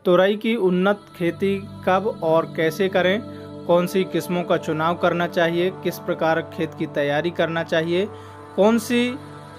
तुरई की उन्नत खेती कब और कैसे करें, कौन सी किस्मों का चुनाव करना चाहिए, किस प्रकार खेत की तैयारी करना चाहिए, कौन सी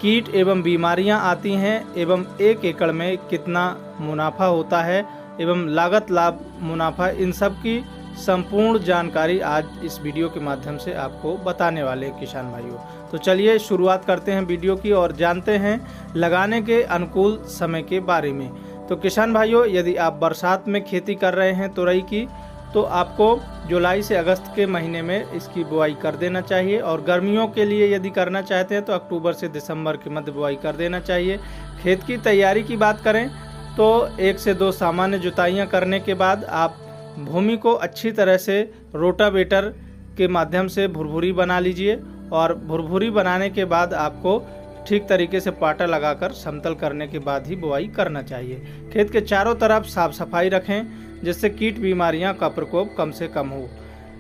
कीट एवं बीमारियां आती हैं एवं 1 एकड़ में कितना मुनाफा होता है एवं लागत लाभ मुनाफा, इन सब की संपूर्ण जानकारी आज इस वीडियो के माध्यम से आपको बताने वाले हैं किसान भाइयों। तो चलिए शुरुआत करते हैं वीडियो की और जानते हैं लगाने के अनुकूल समय के बारे में। तो किसान भाइयों, यदि आप बरसात में खेती कर रहे हैं तुरई की, तो आपको जुलाई से अगस्त के महीने में इसकी बुआई कर देना चाहिए और गर्मियों के लिए यदि करना चाहते हैं तो अक्टूबर से दिसंबर के मध्य बुआई कर देना चाहिए। खेत की तैयारी की बात करें तो 1 से 2 सामान्य जुताइयां करने के बाद आप भूमि को अच्छी तरह से रोटावेटर के माध्यम से भुरभुरी बना लीजिए और भुरभुरी बनाने के बाद आपको ठीक तरीके से पाटा लगाकर समतल करने के बाद ही बुआई करना चाहिए। खेत के चारों तरफ साफ सफाई रखें जिससे कीट बीमारियां का प्रकोप कम से कम हो।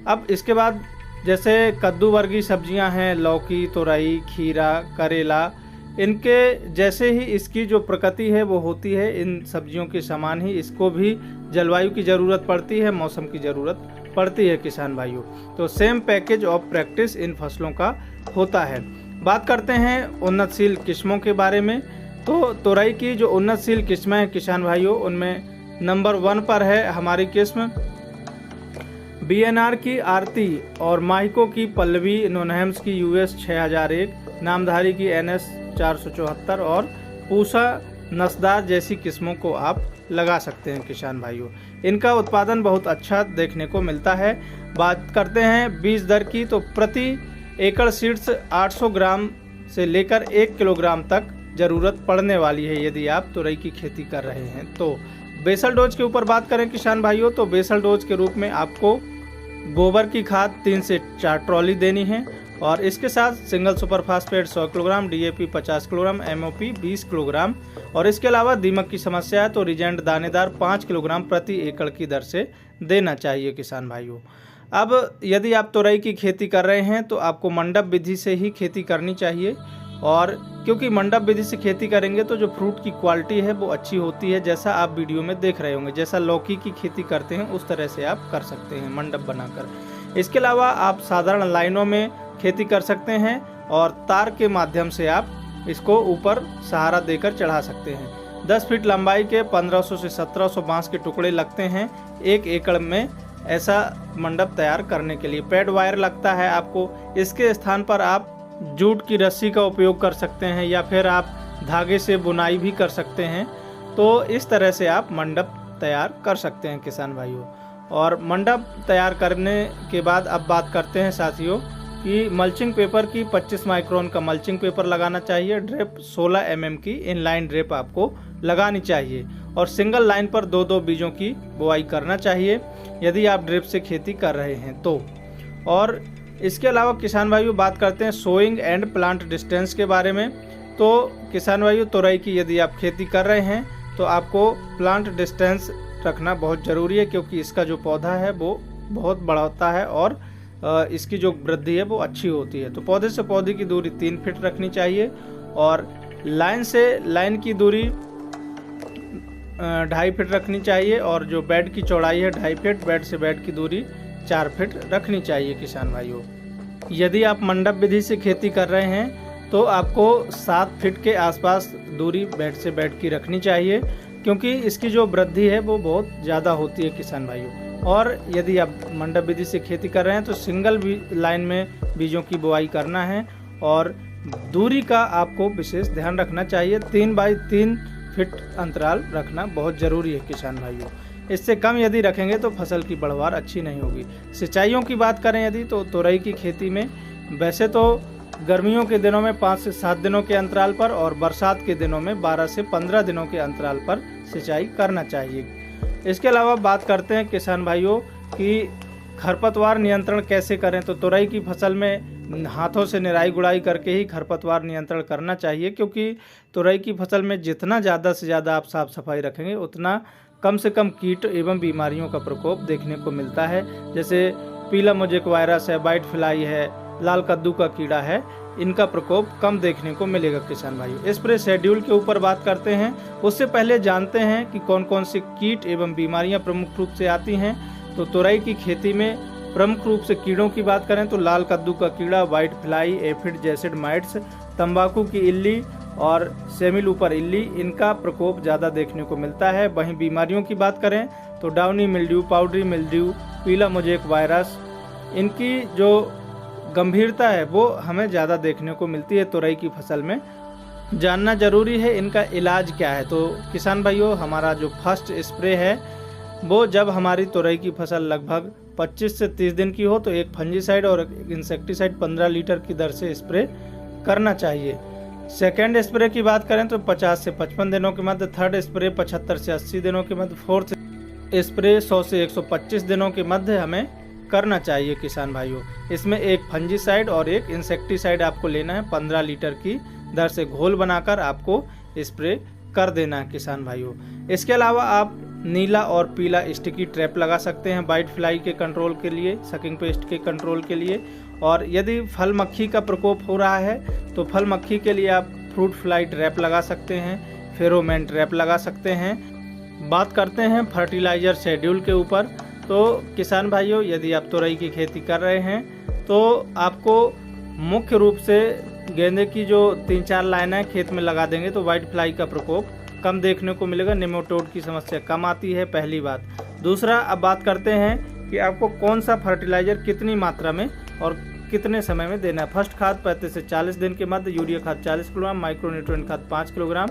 अब इसके बाद जैसे कद्दू वर्गीय सब्जियां हैं, लौकी, तुरई, खीरा, करेला, इनके जैसे ही इसकी जो प्रकृति है वो होती है, इन सब्जियों के समान ही इसको भी जलवायु की ज़रूरत पड़ती है, मौसम की ज़रूरत पड़ती है किसान भाइयों। तो same package of practice in फसलों का होता है। बात करते हैं उन्नतशील किस्मों के बारे में। तो तुरई की जो उन्नतशील किस्में हैं किसान भाइयों, उनमें नंबर 1 पर है हमारी किस्म BNR की आरती और माहिको की पल्लवी, नोनहेम्स की US 6001, नामधारी की NS 474 और पूसा नस्दार जैसी किस्मों को आप लगा सकते हैं किसान भाइयों। इनका उत्पादन बहुत अच्छा देखने को मिलता है। बात करते हैं बीज दर की, तो प्रति एकड़ सीड्स 800 ग्राम से लेकर 1 किलोग्राम तक ज़रूरत पड़ने वाली है यदि आप तुरई की खेती कर रहे हैं। तो बेसल डोज के ऊपर बात करें किसान भाइयों, तो बेसल डोज के रूप में आपको गोबर की खाद 3 से 4 ट्रॉली देनी है और इसके साथ single super phosphate 100 kilogram, DAP 50 kilogram, MOP 20 kilogram और इसके अलावा दीमक की समस्या है तो रिजेंट दानेदार 5 किलोग्राम प्रति एकड़ की दर से देना चाहिए किसान भाइयों। अब यदि आप तुरई की खेती कर रहे हैं तो आपको मंडप विधि से ही खेती करनी चाहिए और क्योंकि मंडप विधि से खेती करेंगे तो जो फ्रूट की क्वालिटी है वो अच्छी होती है, जैसा आप वीडियो में देख रहे होंगे। जैसा लौकी की खेती करते हैं उस तरह से आप कर सकते हैं मंडप बनाकर। इसके अलावा आप साधारण लाइनों में खेती कर सकते हैं और तार के माध्यम से आप इसको ऊपर सहारा देकर चढ़ा सकते हैं। 10 फीट लंबाई के 1500 से 1700 बांस के टुकड़े लगते हैं 1 एकड़ में ऐसा मंडप तैयार करने के लिए। पैड वायर लगता है आपको। इसके स्थान पर आप जूट की रस्सी का उपयोग कर सकते हैं या फिर आप धागे से बुनाई भी कर सकते हैं। तो इस तरह से आप मंडप तैयार कर सकते हैं किसान भाइयों। और मंडप तैयार करने के बाद अब बात करते हैं साथियों कि मल्चिंग पेपर की 25 माइक्रोन का मल्चिंग पेपर लगाना चाहिए। ड्रिप 16 mm की इनलाइन ड्रिप आपको लगानी चाहिए और सिंगल लाइन पर 2-2 बीजों की बुआई करना चाहिए यदि आप ड्रिप से खेती कर रहे हैं तो। और इसके अलावा किसान भाइयों बात करते हैं सोइंग एंड प्लांट डिस्टेंस के बारे में। तो किसान भाइयों, तुरई की यदि आप खेती कर रहे हैं तो आपको प्लांट डिस्टेंस रखना बहुत ज़रूरी है क्योंकि इसका जो पौधा है वो बहुत बड़ा होता है और इसकी जो वृद्धि है वो अच्छी होती है। तो पौधे से पौधे की दूरी 3 फीट रखनी चाहिए और लाइन से लाइन की दूरी 2.5 फीट रखनी चाहिए और जो बेड की चौड़ाई है 2.5 फीट, बेड से बेड की दूरी 4 फीट रखनी चाहिए किसान भाइयों। यदि आप मंडप विधि से खेती कर रहे हैं तो आपको 7 फीट के आसपास दूरी बेड से बेड की रखनी चाहिए क्योंकि इसकी जो वृद्धि है वो बहुत ज़्यादा होती है किसान भाइयों। और यदि आप मंडप विधि से खेती कर रहे हैं तो सिंगल लाइन में बीजों की बुआई करना है और दूरी का आपको विशेष ध्यान रखना चाहिए। 3 बाई 3 फीट अंतराल रखना बहुत ज़रूरी है किसान भाइयों। इससे कम यदि रखेंगे तो फसल की बढ़वार अच्छी नहीं होगी। सिंचाइयों की बात करें यदि तो तुरई की खेती में वैसे तो गर्मियों के दिनों में 5 से 7 दिनों के अंतराल पर और बरसात के दिनों में 12 से 15 दिनों के अंतराल पर सिंचाई करना चाहिए। इसके अलावा बात करते हैं किसान भाइयों कि खरपतवार नियंत्रण कैसे करें। तो तुरई की फसल में हाथों से निराई गुड़ाई करके ही खरपतवार नियंत्रण करना चाहिए क्योंकि तुरई की फसल में जितना ज़्यादा से ज़्यादा आप साफ सफाई रखेंगे उतना कम से कम कीट एवं बीमारियों का प्रकोप देखने को मिलता है। जैसे पीला मोजेक वायरस है, वाइट फ्लाई है, लाल कद्दू का कीड़ा है, इनका प्रकोप कम देखने को मिलेगा किसान भाइयों। स्प्रे शेड्यूल के ऊपर बात करते हैं, उससे पहले जानते हैं कि कौन कौन से कीट एवं बीमारियां प्रमुख रूप से आती हैं। तो तुरई की खेती में प्रमुख रूप से कीड़ों की बात करें तो लाल कद्दू का कीड़ा, white fly, aphid jassid mites, तंबाकू की इल्ली और सेमिलूपर इल्ली, इनका प्रकोप ज़्यादा देखने को मिलता है। वहीं बीमारियों की बात करें तो डाउनी मिल्ड्यू, पाउडरी मिल्ड्यू, पीला मोजेक वायरस, इनकी जो गंभीरता है वो हमें ज़्यादा देखने को मिलती है तुरई की फसल में। जानना जरूरी है इनका इलाज क्या है। तो किसान भाइयों, हमारा जो फर्स्ट स्प्रे है वो जब हमारी तुरई की फसल लगभग 25 से 30 दिन की हो तो एक फंजीसाइड और एक इंसेक्टिसाइड 15 लीटर की दर से स्प्रे करना चाहिए। सेकेंड स्प्रे की बात करें तो 50 से 55 दिनों के मध्य, थर्ड स्प्रे 75 से 80 दिनों के मध्य, फोर्थ स्प्रे 100 से 125 दिनों के मध्य हमें करना चाहिए किसान भाइयों। इसमें एक फंजीसाइड और एक इंसेक्टिसाइड आपको लेना है, 15 लीटर की दर से घोल बनाकर आपको स्प्रे कर देना है किसान भाइयों। इसके अलावा आप नीला और पीला स्टिकी ट्रैप लगा सकते हैं व्हाइट फ्लाई के कंट्रोल के लिए, सकिंग पेस्ट के कंट्रोल के लिए। और यदि फल मक्खी का प्रकोप हो रहा है तो फल मक्खी के लिए आप फ्रूट फ्लाई ट्रैप लगा सकते हैं, फेरोमोन ट्रैप लगा सकते हैं। बात करते हैं फर्टिलाइजर शेड्यूल के ऊपर। तो किसान भाइयों, यदि आप तुरई की खेती कर रहे हैं तो आपको मुख्य रूप से गेंदे की जो 3-4 लाइनें खेत में लगा देंगे तो व्हाइट फ्लाई का प्रकोप कम देखने को मिलेगा, नेमाटोड की समस्या कम आती है, पहली बात। दूसरा, अब बात करते हैं कि आपको कौन सा फर्टिलाइजर कितनी मात्रा में और कितने समय में देना है। फर्स्ट खाद 35 से 40 दिन के मध्य, यूरिया खाद 40 किलोग्राम, माइक्रोन्यूट्रिएंट खाद 5 किलोग्राम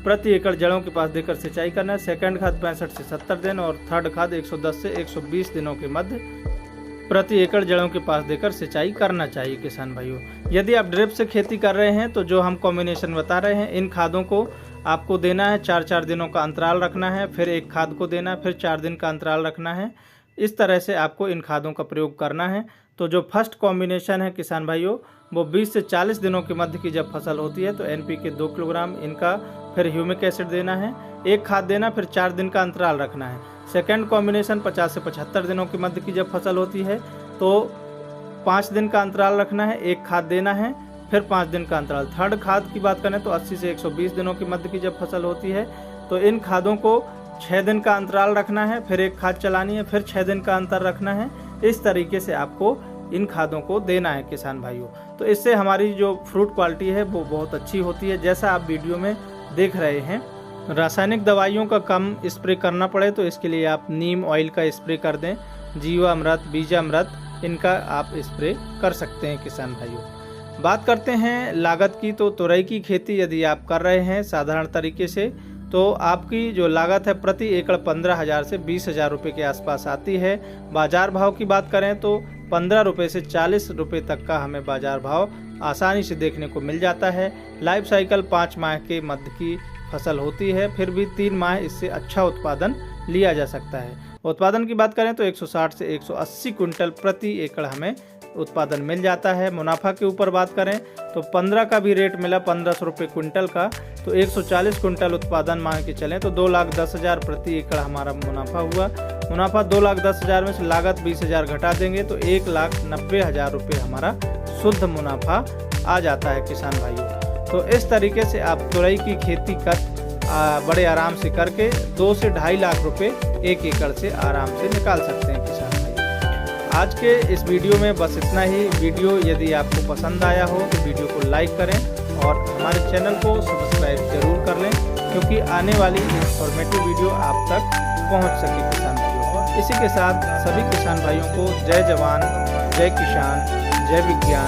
प्रति एकड़ जड़ों के पास देकर सिंचाई करना है। सेकंड खाद 65 से 70 दिन और थर्ड खाद 110 से 120 दिनों के मध्य प्रति एकड़ जड़ों के पास देकर सिंचाई करना चाहिए किसान भाइयों। यदि आप ड्रिप से खेती कर रहे हैं तो जो हम कॉम्बिनेशन बता रहे हैं, इन खादों को आपको देना है, 4-4 दिनों का अंतराल रखना है, फिर एक खाद को देना है, फिर 4 दिन का अंतराल रखना है। इस तरह से आपको इन खादों का प्रयोग करना है। तो जो फर्स्ट कॉम्बिनेशन है किसान भाइयों, वो 20 से 40 दिनों के मध्य की जब फसल होती है तो NPK 2 किलोग्राम इनका, फिर ह्यूमिक एसिड देना है, एक खाद देना, फिर 4 दिन का अंतराल रखना है। सेकंड कॉम्बिनेशन 50 से 75 दिनों के मध्य की जब फसल होती है तो 5 दिन का अंतराल रखना है, एक खाद देना है, फिर 5 दिन का अंतराल। थर्ड खाद की बात करें तो 80 से 120 दिनों के मध्य की जब फसल होती है तो इन खादों को 6 दिन का अंतराल रखना है, फिर एक खाद चलानी है, फिर 6 दिन का अंतर रखना है। इस तरीके से आपको इन खादों को देना है किसान भाइयों। तो इससे हमारी जो फ्रूट क्वालिटी है वो बहुत अच्छी होती है, जैसा आप वीडियो में देख रहे हैं। रासायनिक दवाइयों का कम स्प्रे करना पड़े तो इसके लिए आप नीम ऑयल का स्प्रे कर दें, जीवामृत, बीजामृत, इनका आप स्प्रे कर सकते हैं किसान भाइयों। बात करते हैं लागत की। तो तुरई की खेती यदि आप कर रहे हैं साधारण तरीके से तो आपकी जो लागत है प्रति एकड़ 15,000 से 20,000 रुपये के आसपास आती है। बाजार भाव की बात करें तो 15 रुपये से 40 रुपये तक का हमें बाजार भाव आसानी से देखने को मिल जाता है। लाइफ साइकिल 5 माह के मध्य की फसल होती है, फिर भी 3 माह इससे अच्छा उत्पादन लिया जा सकता है। उत्पादन की बात करें तो 160 से 180 कुंटल प्रति एकड़ हमें उत्पादन मिल जाता है। मुनाफा के ऊपर बात करें तो 15 का भी रेट मिला, 1500 रुपये कुंटल का, तो 140 कुंटल उत्पादन मान के चलें तो 2,10,000 प्रति एकड़ हमारा मुनाफा हुआ। मुनाफा 2,10,000 में से लागत 20,000 घटा देंगे तो 1,90,000 रुपये हमारा शुद्ध मुनाफा आ जाता है किसान भाइयों। तो इस तरीके से आप तुरई की खेती कर बड़े आराम से करके 2 से 2.5 लाख रुपए एक एकड़ से आराम से निकाल सकते हैं किसान भाई। आज के इस वीडियो में बस इतना ही। वीडियो यदि आपको पसंद आया हो तो वीडियो को लाइक करें और हमारे चैनल को सब्सक्राइब जरूर कर लें, क्योंकि आने वाली इंफॉर्मेटिव वीडियो आप तक पहुंच सके किसान भाइयों। इसी के साथ सभी किसान भाइयों को जय जवान, जय किसान, जय विज्ञान।